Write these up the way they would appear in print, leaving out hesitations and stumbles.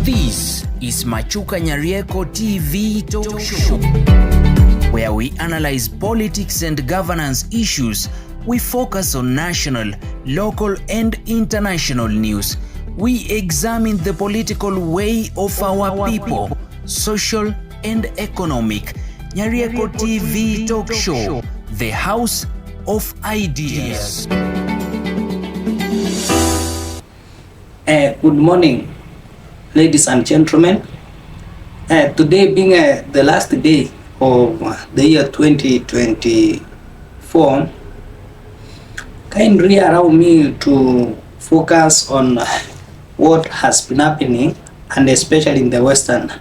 This is Machuka Nyarieko TV Talk Show, where we analyze politics and governance issues. We focus on national, local, and international news. We examine the political way of our people, social and economic. Nyarieko TV Talk Show, the house of ideas. Good morning, ladies and gentlemen. Today being the last day of the year 2024, kindly allow me to focus on what has been happening, and especially in the western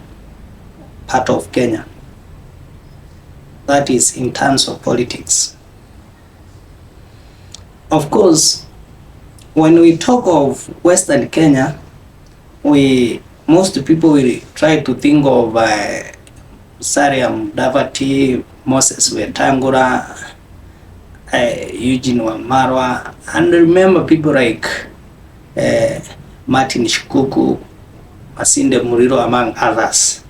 part of Kenya. That is in terms of politics. Of course, when we talk of Western Kenya, most people will try to think of Musalia Mudavadi, Moses Wetangula, Eugene Wamalwa, and remember people like Martin Shikuku, Masinde Muliro, among others.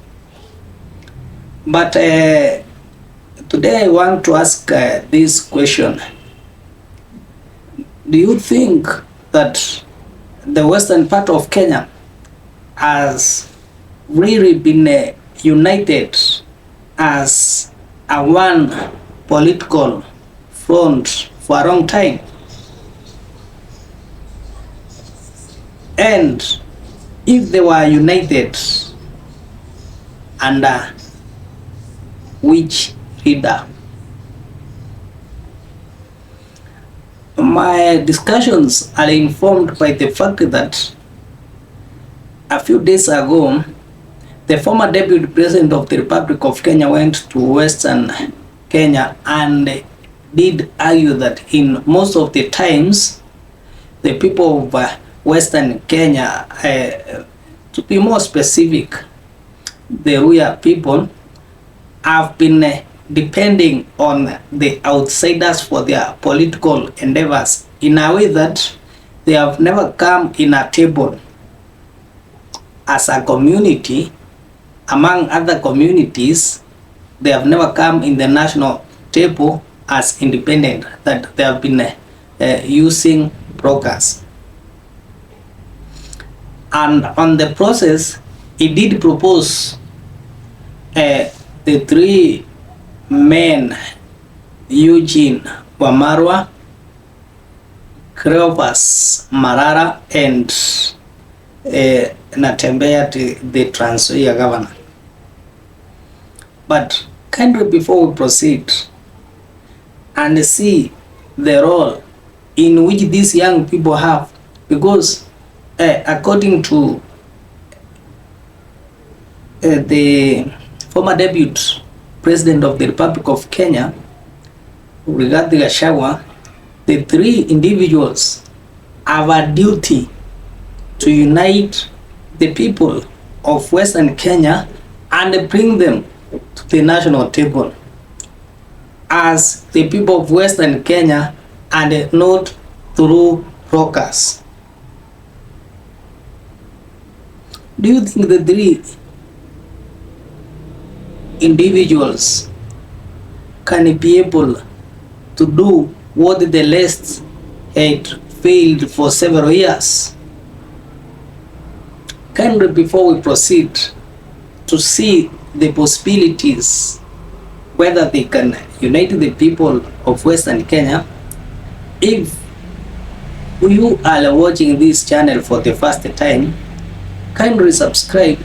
But today I want to ask this question. Do you think that the western part of Kenya has really been united as a one political front for a long time? And if they were united, under which leader? My discussions are informed by the fact that a few days ago, the former Deputy President of the Republic of Kenya went to Western Kenya and did argue that in most of the times, the people of Western Kenya, to be more specific, the Luhya people, have been depending on the outsiders for their political endeavors in a way that they have never come in a table as a community among other communities. They have never come in the national table as independent, that they have been using brokers. And on the process, he did propose the three men, Eugene Wamalwa, Cleophas Malala, and Natembea, the Trans Nzoia governor. But kindly, before we proceed and see the role in which these young people have, because according to the former Deputy President of the Republic of Kenya, regarding Gachagua, the three individuals have a duty to unite the people of Western Kenya and bring them to the national table as the people of Western Kenya, and not through brokers. Do you think the three individuals can be able to do what the last had failed for several years? Kindly, before we proceed to see the possibilities whether they can unite the people of Western Kenya, if you are watching this channel for the first time, kindly subscribe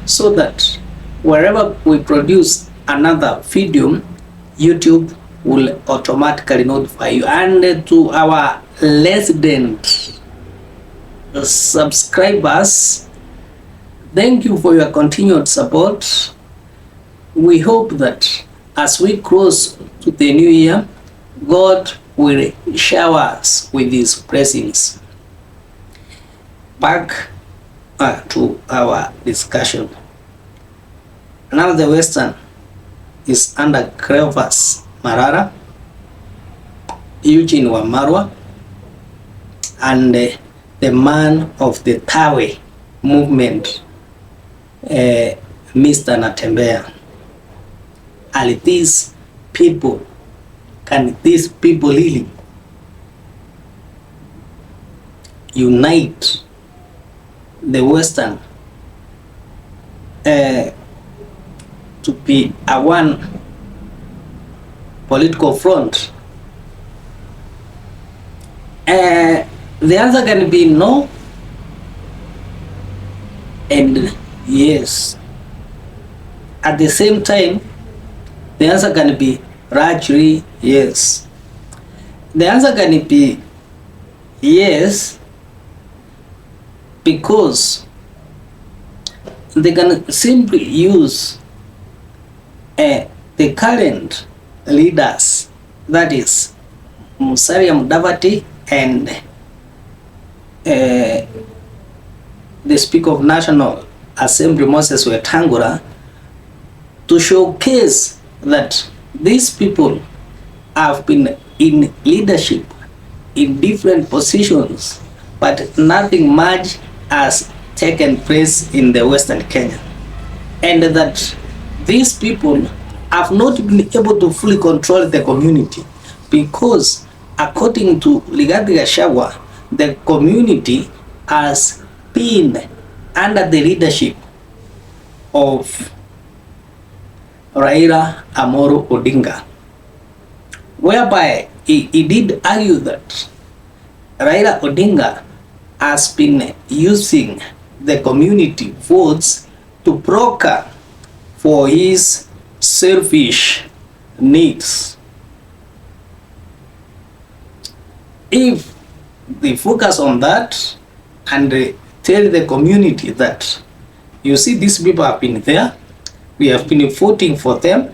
so that wherever we produce another video, YouTube will automatically notify you. And to our resident subscribers, thank you for your continued support. We hope that as we close to the new year, God will shower us with His blessings. Back to our discussion. Now the Western is under Cleophas Malala, Eugene Wamalwa, and the man of the Tawe movement Mr. Natembea. Are these people, can these people really unite the Western to be a one political front? The answer can be no and yes. At the same time, the answer can be largely yes. The answer can be yes because they can simply use the current leaders, that is Musalia Mudavadi and the Speaker of National Assembly Moses Wetangula, to showcase that these people have been in leadership in different positions, but nothing much has taken place in the Western Kenya, and that these people have not been able to fully control the community because, according to Gachagua, the community has been under the leadership of Raila Amolo Odinga, whereby he did argue that Raila Odinga has been using the community votes to broker for his selfish needs. If they focus on that and tell the community that, you see, these people have been there, we have been voting for them,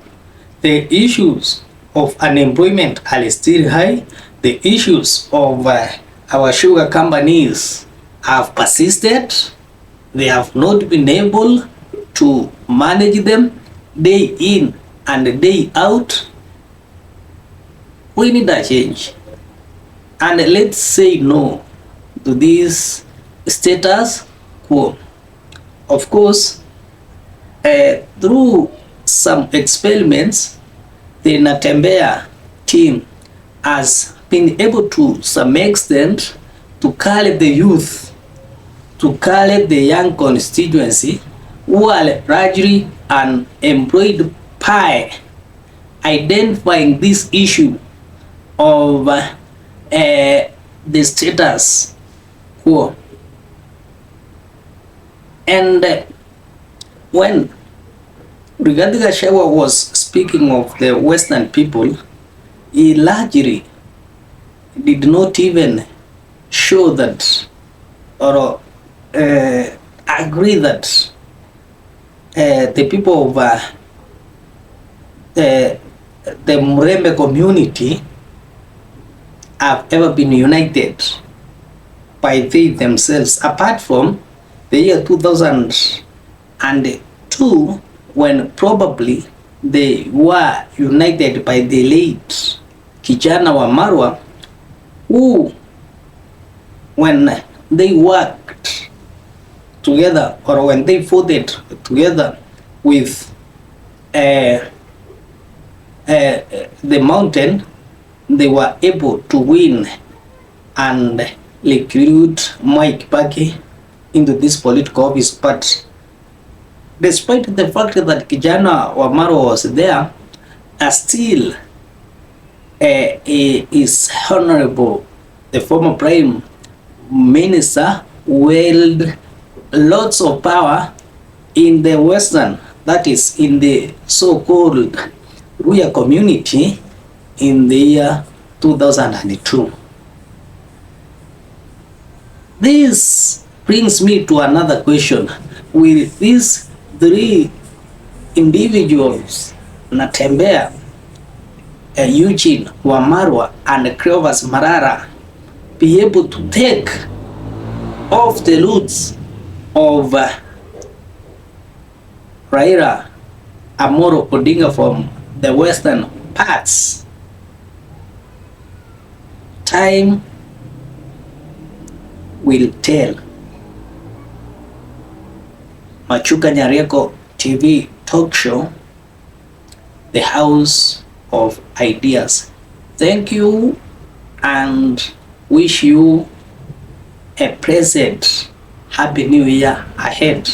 the issues of unemployment are still high, the issues of our sugar companies have persisted, they have not been able to manage them day in and day out. We need a change, and let's say no to this status quo. Of course, through some experiments, the Natembea team has been able to some extent to call the youth, to call the young constituency who are largely unemployed by identifying this issue of the status quo. And when Gachagua was speaking of the Western people, he largely did not even show that or agree that the people of the Murembe community have ever been united by they themselves, apart from the year 2002, when probably they were united by the late Kijana Wamalwa, who, when they worked together or when they voted together with the mountain, they were able to win and recruit Mike Kibaki into this political office. But despite the fact that Kijana Wamalwa was there, still is honorable, the former prime minister, wield lots of power in the Western, that is in the so-called Ruya community in the year 2002. This brings me to another question. Will these three individuals, Natembea, Eugene Wamalwa, and Cleophas Malala, be able to take off the roots of Raila Amolo Odinga from the Western parts? Time will tell. Machuka Nyarieko TV talk show, the house of ideas. Thank you and wish you a pleasant happy new year ahead.